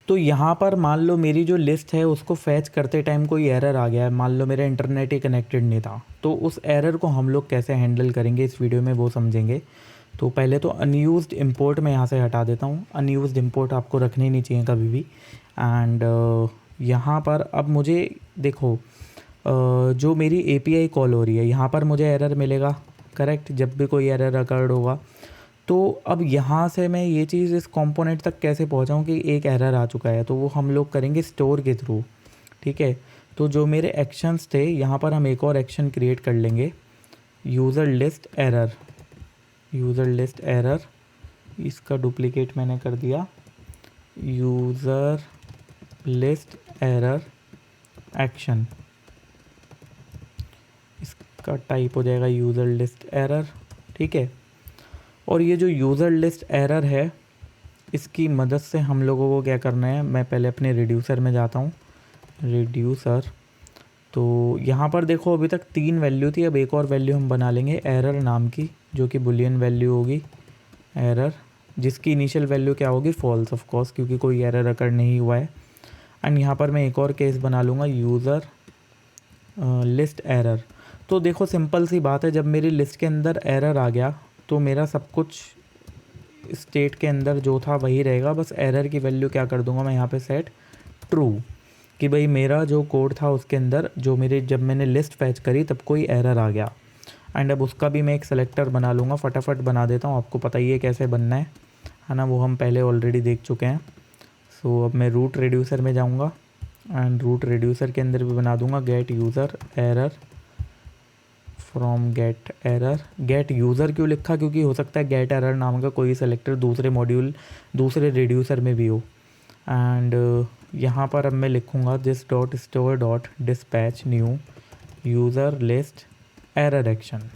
तो यहाँ पर मान लो मेरी जो लिस्ट है उसको फैच करते टाइम कोई एरर आ गया है, मान लो मेरा इंटरनेट ही कनेक्टेड नहीं था, तो उस एरर को हम लोग कैसे हैंडल करेंगे इस वीडियो में वो समझेंगे। तो पहले तो अनयूज्ड इंपोर्ट मैं यहाँ से हटा देता हूँ। अनयूज्ड इंपोर्ट आपको रखनी नहीं चाहिए कभी भी। एंड यहाँ पर अब मुझे देखो, जो मेरी एपीआई कॉल हो रही है यहाँ पर मुझे एरर मिलेगा, करेक्ट, जब भी कोई एरर अकर्ड होगा। तो अब यहाँ से मैं ये चीज़ इस कंपोनेंट तक कैसे पहुँचाऊँ कि एक एरर आ चुका है, तो वो हम लोग करेंगे स्टोर के थ्रू। ठीक है, तो जो मेरे एक्शंस थे यहाँ पर हम एक और एक्शन क्रिएट कर लेंगे, user list error. User list error, इसका डुप्लीकेट मैंने कर दिया, यूज़र लिस्ट एरर एक्शन, इसका टाइप हो जाएगा यूज़र लिस्ट एरर। ठीक है, और ये जो यूज़र लिस्ट एरर है इसकी मदद से हम लोगों को क्या करना है, मैं पहले अपने रिड्यूसर में जाता हूँ, रिड्यूसर। तो यहाँ पर देखो अभी तक 3 वैल्यू थी, अब एक और वैल्यू हम बना लेंगे एरर नाम की, जो कि बुलियन वैल्यू होगी एरर, जिसकी इनिशियल वैल्यू क्या होगी, फॉल्स ऑफ कोर्स, क्योंकि कोई एरर अकर नहीं हुआ है। एंड यहाँ पर मैं एक और केस बना लूँगा, यूज़र लिस्ट एरर। तो देखो सिंपल सी बात है, जब मेरी लिस्ट के अंदर एरर आ गया तो मेरा सब कुछ स्टेट के अंदर जो था वही रहेगा, बस एरर की वैल्यू क्या कर दूंगा मैं यहाँ पे सेट ट्रू, कि भाई मेरा जो कोड था उसके अंदर जो मेरे जब मैंने लिस्ट फैच करी तब कोई एरर आ गया। एंड अब उसका भी मैं एक सेलेक्टर बना लूँगा, फटाफट बना देता हूँ, आपको पता ही है कैसे बनना है ना, वो हम पहले ऑलरेडी देख चुके हैं। सो अब मैं रूट रिड्यूसर में जाऊँगा एंड रूट रिड्यूसर के अंदर भी बना दूँगा get user error from get error. Get user क्यों लिखा, क्योंकि हो सकता है गेट एरर नाम का कोई सेलेक्टर दूसरे मॉड्यूल दूसरे रिड्यूसर में भी हो। एंड यहाँ पर अब मैं लिखूँगा this dot store dot dispatch new user list error action,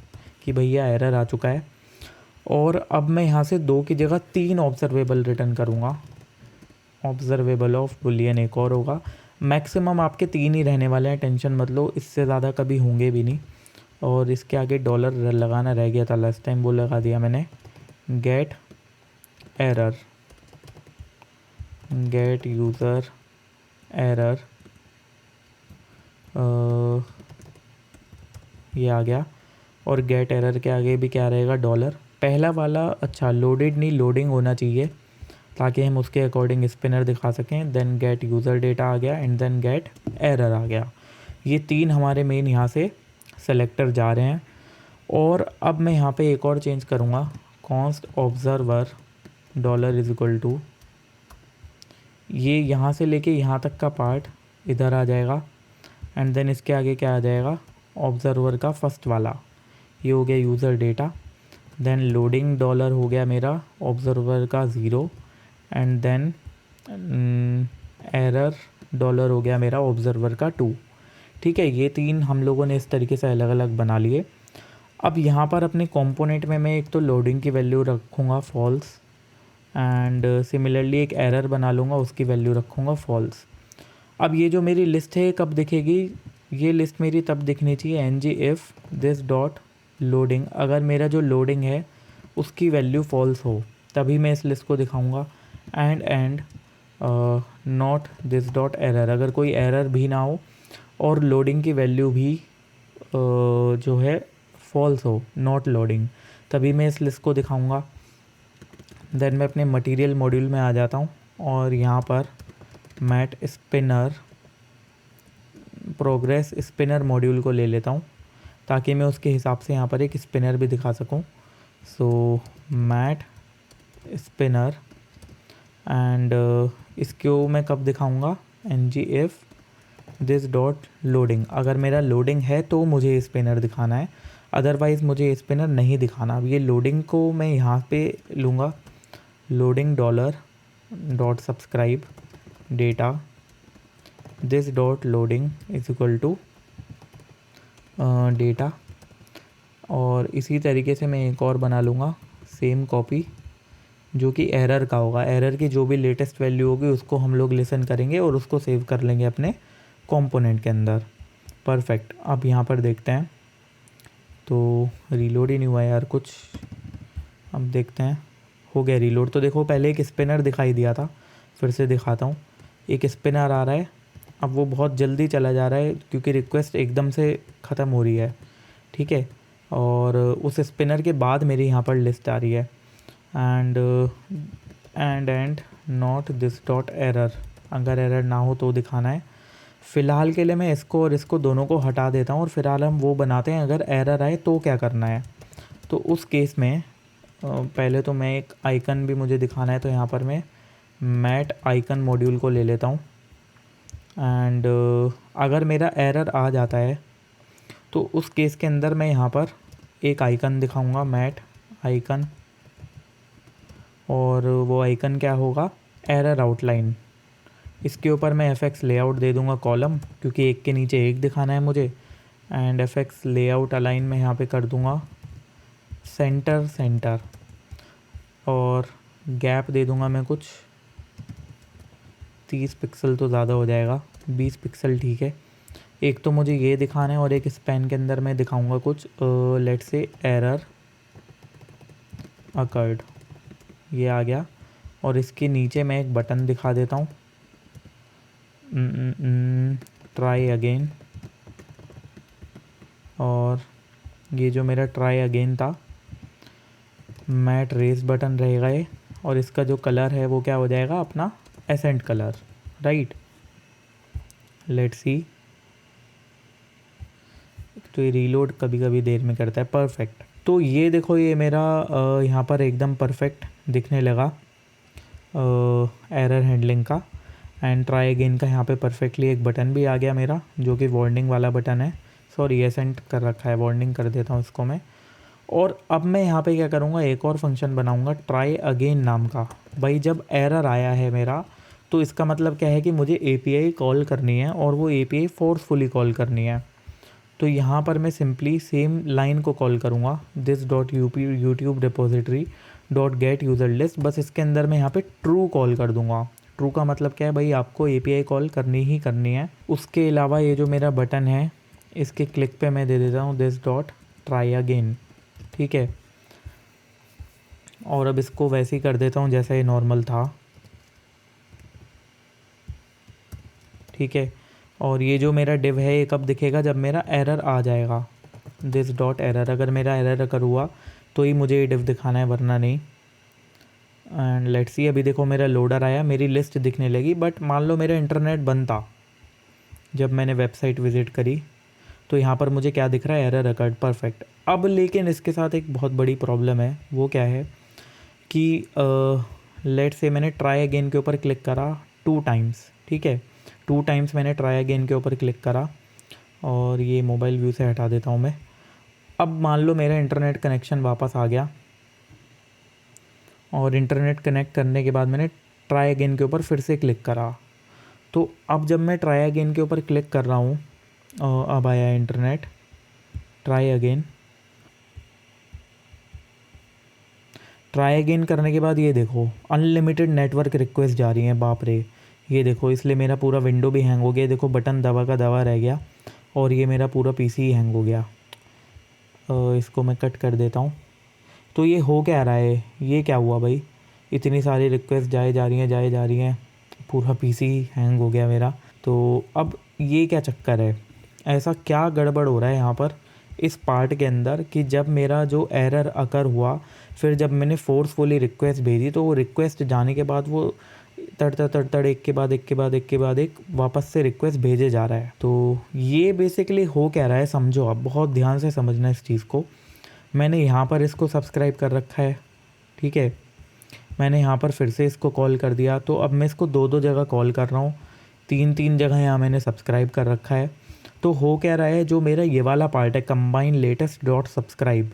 कि भैया एरर आ चुका है। और अब मैं यहाँ से 2 की जगह 3 ऑब्जर्वेबल रिटर्न करूँगा, ऑब्जर्वेबल ऑफ बुलियन एक और होगा। मैक्सिमम आपके 3 ही रहने वाले हैं, टेंशन मत लो, इससे ज़्यादा कभी होंगे भी नहीं। और इसके आगे डॉलर लगाना रह गया था लास्ट टाइम, वो लगा दिया मैंने, get error, get user error, ये आ गया। और गेट एरर के आगे भी क्या रहेगा, डॉलर। पहला वाला अच्छा लोडेड नहीं लोडिंग होना चाहिए, ताकि हम उसके अकॉर्डिंग स्पिनर दिखा सकें। देन गेट यूज़र डेटा आ गया एंड देन गेट एरर आ गया। ये 3 हमारे मेन यहाँ से सेलेक्टर जा रहे हैं। और अब मैं यहाँ पे एक और चेंज करूँगा, const observer dollar is equal to, ये यहाँ से लेके यहाँ तक का पार्ट इधर आ जाएगा एंड देन इसके आगे क्या आ जाएगा, ऑब्जर्वर का फर्स्ट वाला, ये हो गया user data. Then loading dollar हो गया मेरा ऑब्जर्वर का 0 एंड देन एरर डॉलर हो गया मेरा ऑब्जर्वर का 2। ठीक है, ये 3 हम लोगों ने इस तरीके से अलग अलग बना लिए। अब यहाँ पर अपने कंपोनेंट में मैं एक तो लोडिंग की वैल्यू रखूँगा फॉल्स एंड सिमिलरली एक एरर बना लूँगा, उसकी वैल्यू रखूँगा फॉल्स। अब ये जो मेरी लिस्ट है कब दिखेगी, ये लिस्ट मेरी तब दिखनी चाहिए N G if this dot loading, अगर मेरा जो लोडिंग है उसकी वैल्यू फॉल्स हो तभी मैं इस लिस्ट को दिखाऊँगा। And not this dot error, अगर कोई एरर भी ना हो और लोडिंग की वैल्यू भी जो है फॉल्स हो, नॉट लोडिंग, तभी मैं इस लिस्ट को दिखाऊंगा। देन मैं अपने मटेरियल मॉड्यूल में आ जाता हूँ और यहाँ पर mat spinner progress spinner module को ले लेता हूँ, ताकि मैं उसके हिसाब से यहाँ पर एक स्पिनर भी दिखा सकूँ। सो मैट स्पिनर एंड इसको मैं कब दिखाऊंगा, N G F this dot loading, अगर मेरा लोडिंग है तो मुझे स्पिनर दिखाना है, अदरवाइज़ मुझे स्पिनर नहीं दिखाना। अब ये लोडिंग को मैं यहाँ पे लूँगा, loading dollar dot subscribe data this dot loading is equal to data. और इसी तरीके से मैं एक और बना लूँगा सेम कॉपी, जो कि एरर का होगा। एरर की जो भी लेटेस्ट वैल्यू होगी उसको हम लोग लिसन करेंगे और उसको सेव कर लेंगे अपने कंपोनेंट के अंदर। परफेक्ट, अब यहाँ पर देखते हैं, तो रीलोड ही नहीं हुआ यार कुछ, अब देखते हैं, हो गया रीलोड। तो देखो पहले एक स्पिनर दिखाई दिया था, फिर से दिखाता हूँ। एक स्पिनर आ रहा है, अब वो बहुत जल्दी चला जा रहा है क्योंकि रिक्वेस्ट एकदम से ख़त्म हो रही है, ठीक है। और उस स्पिनर के बाद मेरी यहाँ पर लिस्ट आ रही है and not this dot error, अगर एरर ना हो तो दिखाना है। फ़िलहाल के लिए मैं इसको और इसको दोनों को हटा देता हूँ और फ़िलहाल हम वो बनाते हैं अगर एरर आए तो क्या करना है। तो उस केस में पहले तो मैं एक आइकन भी मुझे दिखाना है, तो यहाँ पर मैं मैट आइकन मॉड्यूल को ले लेता हूँ एंड अगर मेरा एरर आ जाता है तो उस केस के अंदर मैं यहाँ पर एक आइकन दिखाऊंगा, मैट आइकन, और वो आइकन क्या होगा, एरर आउटलाइन। इसके ऊपर मैं एफएक्स लेआउट दे दूंगा कॉलम, क्योंकि एक के नीचे एक दिखाना है मुझे, एंड एफएक्स लेआउट अलाइन में यहाँ पे कर दूंगा सेंटर, और गैप दे दूंगा मैं कुछ 30 पिक्सल तो ज़्यादा हो जाएगा, 20 पिक्सल ठीक है। एक तो मुझे ये दिखाना है और एक स्पैन के अंदर मैं दिखाऊंगा कुछ लेट्स से एरर अकर्ड, ये आ गया। और इसके नीचे मैं एक बटन दिखा देता हूँ, ट्राई अगेन, और ये जो मेरा ट्राई अगेन था मैट रेस बटन रहेगा ये, और इसका जो कलर है वो क्या हो जाएगा अपना accent colour, right. Let's see, तो ये रीलोड कभी कभी देर में करता है, परफेक्ट। तो ये देखो ये मेरा यहाँ पर एकदम परफेक्ट दिखने लगा एरर हैंडलिंग का, एंड ट्राई अगेन का यहाँ पे परफेक्टली एक बटन भी आ गया मेरा, जो कि वार्निंग वाला बटन है, सॉरी एसेंट कर रखा है, वार्निंग कर देता हूँ इसको मैं। और अब मैं यहाँ पे क्या करूँगा, एक और फंक्शन बनाऊँगा ट्राई अगेन नाम का। भाई जब एरर आया है मेरा तो इसका मतलब क्या है कि मुझे एपीआई कॉल करनी है, और वो एपीआई फोर्सफुली कॉल करनी है। तो यहाँ पर मैं सिंपली सेम लाइन को कॉल करूँगा, this dot YouTube repository dot gate user list, बस इसके अंदर मैं यहाँ पे ट्रू कॉल कर दूँगा। ट्रू का मतलब क्या है भाई, आपको एपीआई कॉल करनी ही करनी है। उसके अलावा ये जो मेरा बटन है इसके क्लिक पे मैं दे देता हूँ दिस डॉट ट्राई अगेन, ठीक है। और अब इसको वैसे ही कर देता हूँ जैसा ये नॉर्मल था, ठीक है। और ये जो मेरा डिव है ये कब दिखेगा, जब मेरा एरर आ जाएगा, दिस डॉट एरर, अगर मेरा एरर अगर हुआ तो ही मुझे ये डिव दिखाना है, वरना नहीं। एंड लेट्स सी, अभी देखो मेरा लोडर आया, मेरी लिस्ट दिखने लगी, बट मान लो मेरा इंटरनेट बंद था जब मैंने वेबसाइट विज़िट करी, तो यहाँ पर मुझे क्या दिख रहा है, एरर अकर्ड, परफेक्ट। अब लेकिन इसके साथ एक बहुत बड़ी प्रॉब्लम है, वो क्या है कि लेट्स से मैंने ट्राई अगेन के ऊपर क्लिक करा 2 टाइम्स, ठीक है, 2 टाइम्स मैंने ट्राई अगेन के ऊपर क्लिक करा, और ये मोबाइल व्यू से हटा देता हूँ मैं। अब मान लो मेरा इंटरनेट कनेक्शन वापस आ गया, और इंटरनेट कनेक्ट करने के बाद मैंने ट्राई अगेन के ऊपर फिर से क्लिक करा। तो अब जब मैं ट्राई अगेन के ऊपर क्लिक कर रहा हूँ, अब आया इंटरनेट, ट्राई अगेन करने के बाद ये देखो अनलिमिटेड नेटवर्क रिक्वेस्ट जा रही हैं, बाप रे। ये देखो, इसलिए मेरा पूरा विंडो भी हैंग हो गया, देखो बटन दबा का दबा रह गया, और ये मेरा पूरा पीसी ही हैंग हो गया। इसको मैं कट कर देता हूँ। तो ये हो क्या रहा है, ये क्या हुआ भाई, इतनी सारी रिक्वेस्ट जाए जा रही हैं, पूरा पीसी हैंग हो गया मेरा। तो अब ये क्या चक्कर है, ऐसा क्या गड़बड़ हो रहा है यहाँ पर इस पार्ट के अंदर, कि जब मेरा जो एरर अकर हुआ, फिर जब मैंने फोर्सफुली रिक्वेस्ट भेजी, तो वो रिक्वेस्ट जाने के बाद वो तड़ एक के बाद एक वापस से रिक्वेस्ट भेजे जा रहा है। तो ये बेसिकली हो क्या रहा है, समझो आप, बहुत ध्यान से समझना इस चीज़ को। मैंने यहाँ पर इसको सब्सक्राइब कर रखा है, ठीक है, मैंने यहाँ पर फिर से इसको कॉल कर दिया, तो अब मैं इसको 2 जगह कॉल कर रहा हूँ, 3 जगह यहाँ मैंने सब्सक्राइब कर रखा है। तो हो क्या रहा है, जो मेरा ये वाला पार्ट है कंबाइन लेटेस्ट डॉट सब्सक्राइब,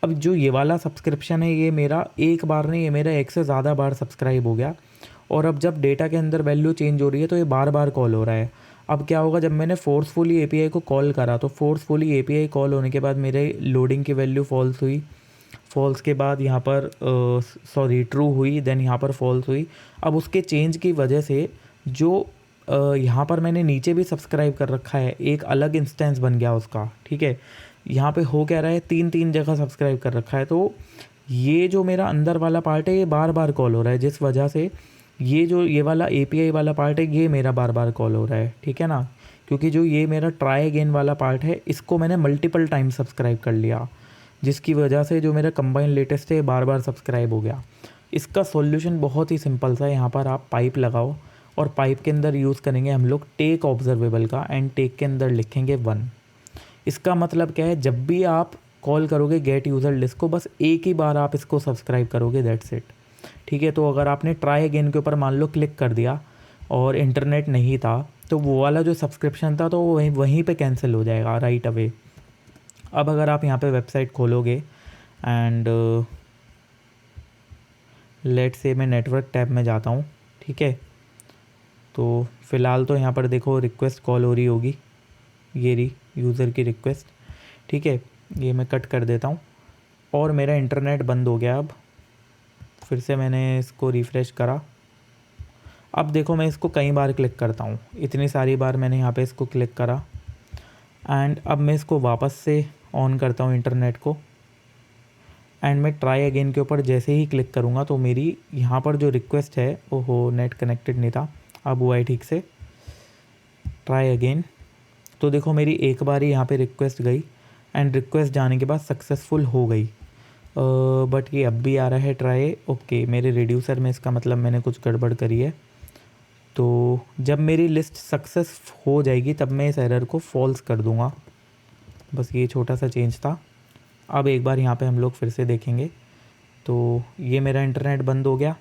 अब जो ये वाला सब्सक्रिप्शन है ये मेरा एक बार नहीं, ये मेरा एक से ज़्यादा बार सब्सक्राइब हो गया, और अब जब डेटा के अंदर वैल्यू चेंज हो रही है तो ये बार बार कॉल हो रहा है। अब क्या होगा, जब मैंने फोर्सफुली एपीआई को कॉल करा, तो फोर्सफुली एपीआई कॉल होने के बाद मेरे लोडिंग की वैल्यू फॉल्स हुई, फॉल्स के बाद यहाँ पर ट्रू हुई, देन यहाँ पर फॉल्स हुई। अब उसके चेंज की वजह से जो यहाँ पर मैंने नीचे भी सब्सक्राइब कर रखा है, एक अलग इंस्टेंस बन गया उसका, ठीक है। यहाँ पे हो क्या रहा है, 3 जगह सब्सक्राइब कर रखा है, तो ये जो मेरा अंदर वाला पार्ट है ये बार बार कॉल हो रहा है, जिस वजह से ये वाला API वाला पार्ट है, ये मेरा बार बार कॉल हो रहा है, ठीक है ना, क्योंकि जो ये मेरा ट्राई अगेन वाला पार्ट है इसको मैंने मल्टीपल टाइम सब्सक्राइब कर लिया, जिसकी वजह से जो मेरा कंबाइन लेटेस्ट है बार बार सब्सक्राइब हो गया। इसका सॉल्यूशन बहुत ही सिंपल सा है, यहाँ पर आप पाइप लगाओ और पाइप के अंदर यूज़ करेंगे हम लोग टेक ऑब्जर्वेबल का, एंड टेक के अंदर लिखेंगे 1। इसका मतलब क्या है, जब भी आप कॉल करोगे गेट यूज़र लिस्ट को, बस एक ही बार आप इसको सब्सक्राइब करोगे, दैट्स इट, ठीक है। तो अगर आपने ट्राई अगेन के ऊपर मान लो क्लिक कर दिया और इंटरनेट नहीं था, तो वो वाला जो सब्सक्रिप्शन था तो वो वहीं पे कैंसिल हो जाएगा राइट अवे। अब अगर आप यहाँ पे वेबसाइट खोलोगे एंड लेट्स से मैं नेटवर्क टैब में जाता हूँ, ठीक है, तो फ़िलहाल तो यहाँ पर देखो रिक्वेस्ट कॉल हो रही होगी, ये रही यूज़र की रिक्वेस्ट, ठीक है। ये मैं कट कर देता हूँ और मेरा इंटरनेट बंद हो गया। अब फिर से मैंने इसको रिफ़्रेश करा, अब देखो मैं इसको कई बार क्लिक करता हूँ, इतनी सारी बार मैंने यहाँ पे इसको क्लिक करा, एंड अब मैं इसको वापस से ऑन करता हूँ इंटरनेट को, एंड मैं ट्राई अगेन के ऊपर जैसे ही क्लिक करूँगा तो मेरी यहाँ पर जो रिक्वेस्ट है, ओहो नेट कनेक्टेड नहीं था, अब हुआ है ठीक से, ट्राई अगेन, तो देखो मेरी एक बार ही यहाँ पे रिक्वेस्ट गई एंड रिक्वेस्ट जाने के बाद सक्सेसफुल हो गई। बट ये अब भी आ रहा है ट्राई, ओके मेरे रिड्यूसर में, इसका मतलब मैंने कुछ गड़बड़ करी है। तो जब मेरी लिस्ट सक्सेस हो जाएगी तब मैं इस एरर को फॉल्स कर दूंगा, बस ये छोटा सा चेंज था। अब एक बार यहाँ पे हम लोग फिर से देखेंगे, तो ये मेरा इंटरनेट बंद हो गया,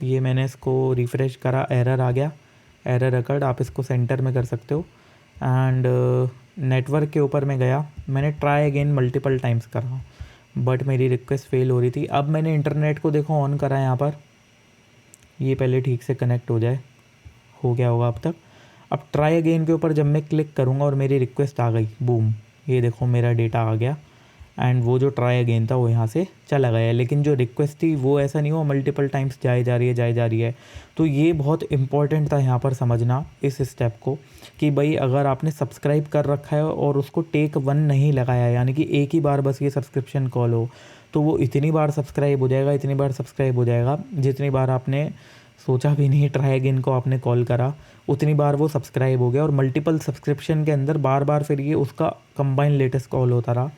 ये मैंने इसको रिफ़्रेश करा, एरर आ गया, एरर अकर्ड, आप इसको सेंटर में कर सकते हो। एंड नेटवर्क के ऊपर मैं गया, मैंने ट्राई अगेन मल्टीपल टाइम्स करा बट मेरी रिक्वेस्ट फेल हो रही थी। अब मैंने इंटरनेट को देखो ऑन करा यहाँ पर, ये पहले ठीक से कनेक्ट हो जाए, हो गया होगा अब तक। अब ट्राई अगेन के ऊपर जब मैं क्लिक करूँगा और मेरी रिक्वेस्ट आ गई, बूम, ये देखो मेरा डेटा आ गया एंड वो जो ट्राई अगेन था वो यहाँ से चला गया, लेकिन जो रिक्वेस्ट थी वो ऐसा नहीं हुआ मल्टीपल टाइम्स जाए जा रही है। तो ये बहुत इंपॉर्टेंट था यहाँ पर समझना इस स्टेप को, कि भाई अगर आपने सब्सक्राइब कर रखा है और उसको टेक 1 नहीं लगाया, यानी कि एक ही बार बस ये सब्सक्रिप्शन कॉल हो, तो वो इतनी बार सब्सक्राइब हो जाएगा, इतनी बार सब्सक्राइब हो जाएगा जितनी बार आपने सोचा भी नहीं ट्राई अगेन को आपने कॉल करा, उतनी बार वो सब्सक्राइब हो गया। और मल्टीपल सब्सक्रिप्शन के अंदर बार बार फिर ये उसका कंबाइन लेटेस्ट कॉल होता रहा,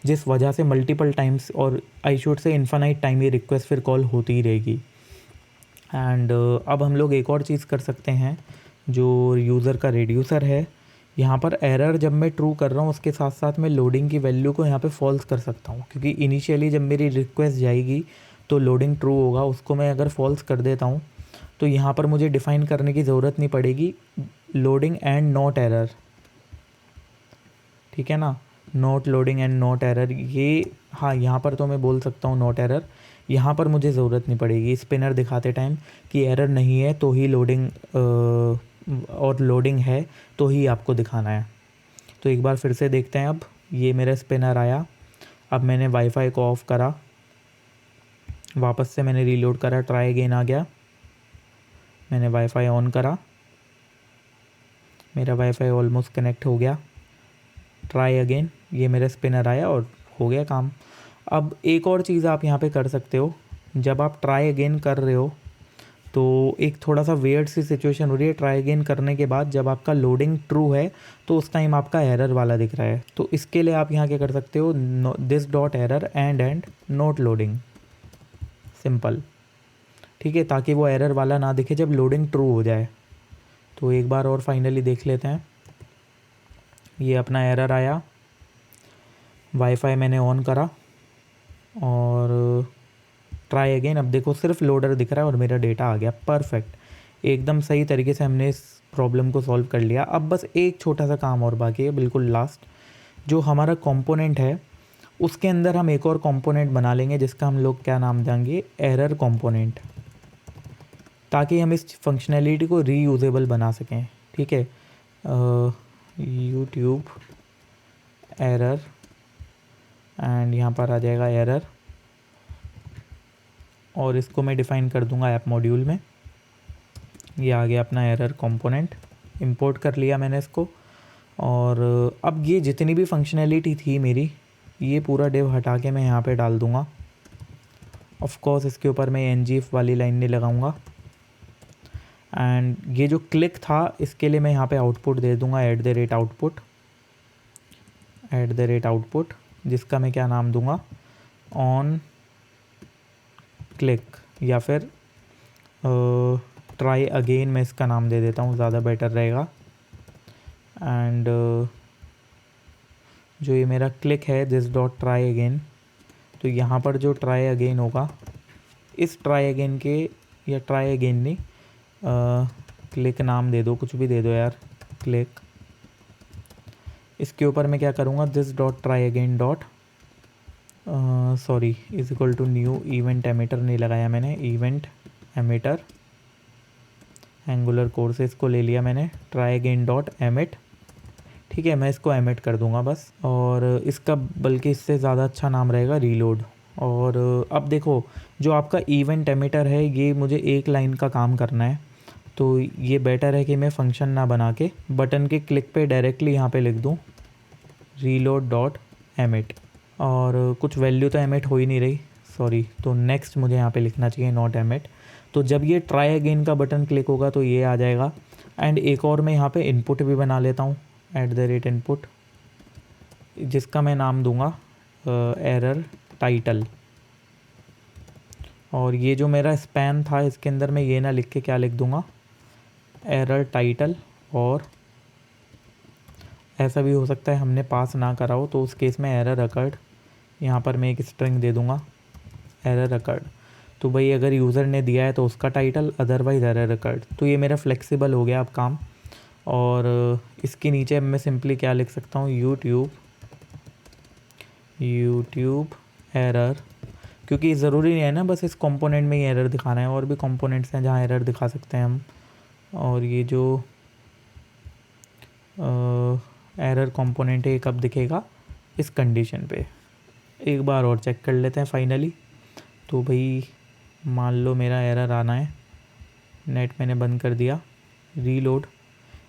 जिस वजह से मल्टीपल टाइम्स, और I should say infinite time, ये रिक्वेस्ट फिर कॉल होती ही रहेगी। एंड अब हम लोग एक और चीज़ कर सकते हैं, जो यूज़र का रिड्यूसर है, यहाँ पर एरर जब मैं ट्रू कर रहा हूँ उसके साथ साथ मैं लोडिंग की वैल्यू को यहाँ पे फॉल्स कर सकता हूँ, क्योंकि इनिशियली जब मेरी रिक्वेस्ट जाएगी तो लोडिंग ट्रू होगा, उसको मैं अगर फॉल्स कर देता हूँ तो यहाँ पर मुझे डिफ़ाइन करने की ज़रूरत नहीं पड़ेगी लोडिंग एंड नॉट एरर, ठीक है ना, not loading and not error, ये हाँ यहाँ पर तो मैं बोल सकता हूँ नॉट एरर, यहाँ पर मुझे ज़रूरत नहीं पड़ेगी स्पिनर दिखाते टाइम कि एरर नहीं है तो ही लोडिंग और लोडिंग है तो ही आपको दिखाना है। तो एक बार फिर से देखते हैं, अब ये मेरा स्पिनर आया, अब मैंने वाईफाई को ऑफ़ करा, वापस से मैंने रीलोड करा, ट्राई अगेन आ गया, मैंने वाईफाई ऑन करा, मेरा वाईफाई ऑलमोस्ट कनेक्ट हो गया, ट्राई अगेन, ये मेरा स्पिनर आया और हो गया काम। अब एक और चीज़ आप यहाँ पे कर सकते हो, जब आप ट्राई अगेन कर रहे हो तो एक थोड़ा सा वियर्ड सी सिचुएशन हो रही है, ट्राई अगेन करने के बाद जब आपका लोडिंग ट्रू है तो उस टाइम आपका एरर वाला दिख रहा है, तो इसके लिए आप यहाँ क्या कर सकते हो, this dot error and not loading, simple, ठीक है, ताकि वो एरर वाला ना दिखे जब लोडिंग ट्रू हो जाए। तो एक बार और फाइनली देख लेते हैं, ये अपना एरर आया, वाईफाई मैंने ऑन करा और ट्राई अगेन, अब देखो सिर्फ लोडर दिख रहा है और मेरा डेटा आ गया, परफेक्ट, एकदम सही तरीके से हमने इस प्रॉब्लम को सॉल्व कर लिया। अब बस एक छोटा सा काम और बाकी है, बिल्कुल लास्ट, जो हमारा कंपोनेंट है उसके अंदर हम एक और कंपोनेंट बना लेंगे जिसका हम लोग क्या नाम देंगे, एरर कंपोनेंट, ताकि हम इस फंक्शनैलिटी को रीयूजेबल बना सकें, ठीक है। यूट्यूब एरर एंड यहाँ पर आ जाएगा एरर, और इसको मैं डिफ़ाइन कर दूंगा ऐप मॉड्यूल में, ये आ गया अपना एरर कंपोनेंट, इंपोर्ट कर लिया मैंने इसको। और अब ये जितनी भी फंक्शनैलिटी थी मेरी, ये पूरा डिव हटा के मैं यहाँ पे डाल दूँगा। ऑफ कोर्स इसके ऊपर मैं ngif वाली लाइन नहीं लगाऊंगा, एंड ये जो क्लिक था इसके लिए मैं यहाँ पे आउटपुट दे दूँगा @output, जिसका मैं क्या नाम दूँगा, ऑन क्लिक, या फिर ट्राई अगेन मैं इसका नाम दे देता हूँ, ज़्यादा बेटर रहेगा। एंड जो ये मेरा क्लिक है दिस डॉट ट्राई अगेन, तो यहाँ पर जो ट्राई अगेन होगा इस ट्राई अगेन के, या ट्राई अगेन नहीं, क्लिक नाम दे दो, कुछ भी दे दो यार, क्लिक, इसके ऊपर मैं क्या करूँगा, this dot try again dot sorry is equal to new event emitter नहीं लगाया मैंने, इवेंट एमिटर एंगुलर कोर्सेज को ले लिया मैंने, ट्राई अगेन डॉट एमिट, ठीक है, मैं इसको एमिट कर दूंगा बस। और इसका बल्कि इससे ज़्यादा अच्छा नाम रहेगा रीलोड। और अब देखो जो आपका इवेंट एमिटर है ये मुझे एक लाइन का काम करना है, तो ये बेटर है कि मैं फंक्शन ना बना के बटन के क्लिक पे डायरेक्टली यहाँ पे लिख दूँ रीलोड डॉट एमिट, और कुछ वैल्यू तो एमिट हो ही नहीं रही, सॉरी, तो नेक्स्ट मुझे यहाँ पे लिखना चाहिए नॉट एमिट। तो जब ये ट्राई अगेन का बटन क्लिक होगा तो ये आ जाएगा। एंड एक और मैं यहाँ पे इनपुट भी बना लेता हूँ, @input, जिसका मैं नाम दूंगा एरर टाइटल। और ये जो मेरा स्पैन था इसके अंदर मैं ये ना लिख के क्या लिख दूंगा, एरर टाइटल। और ऐसा भी हो सकता है हमने पास ना करा हो, तो उस केस में एरर अकर्ड, यहाँ पर मैं एक स्ट्रिंग दे दूंगा एरर अकर्ड। तो भाई अगर यूज़र ने दिया है तो उसका टाइटल, अदरवाइज़ एरर अकर्ड। तो ये मेरा फ्लेक्सिबल हो गया अब काम। और इसके नीचे मैं सिंपली क्या लिख सकता हूँ, यूट्यूब एरर, क्योंकि ज़रूरी नहीं है ना बस इस कंपोनेंट में ही एरर दिखाना है, और भी कंपोनेंट्स हैं जहाँ एरर दिखा सकते हैं हम। और ये जो एरर कंपोनेंट है ये कब दिखेगा, इस कंडीशन पे। एक बार और चेक कर लेते हैं फाइनली। तो भाई मान लो मेरा एरर आना है, नेट मैंने बंद कर दिया, रीलोड,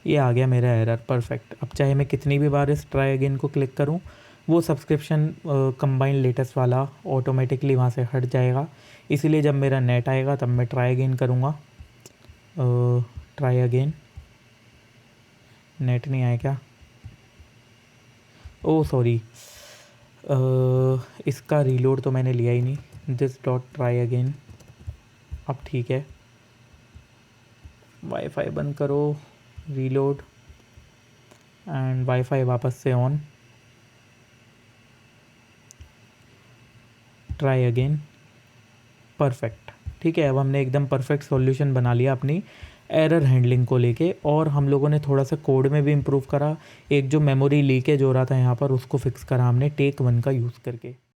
ये आ गया मेरा एरर, परफेक्ट। अब चाहे मैं कितनी भी बार इस ट्राई अगेन को क्लिक करूं, वो सब्सक्रिप्शन कंबाइन लेटेस्ट वाला ऑटोमेटिकली वहाँ से हट जाएगा। इसीलिए जब मेरा नेट आएगा तब मैं ट्राई अगेन करूँगा, ट्राई अगेन, नेट नहीं आया क्या, ओ सॉरी, इसका रीलोड तो मैंने लिया ही नहीं, दिस डॉट ट्राई अगेन। अब ठीक है, वाईफाई बंद करो, रीलोड, एंड वाईफाई वापस से ऑन, ट्राई अगेन, परफेक्ट। ठीक है, अब हमने एकदम परफेक्ट सॉल्यूशन बना लिया अपनी एरर हैंडलिंग को लेके। और हम लोगों ने थोड़ा सा कोड में भी इम्प्रूव करा, एक जो मेमोरी लीकेज हो रहा था यहाँ पर उसको फिक्स करा हमने टेक 1 का यूज़ करके।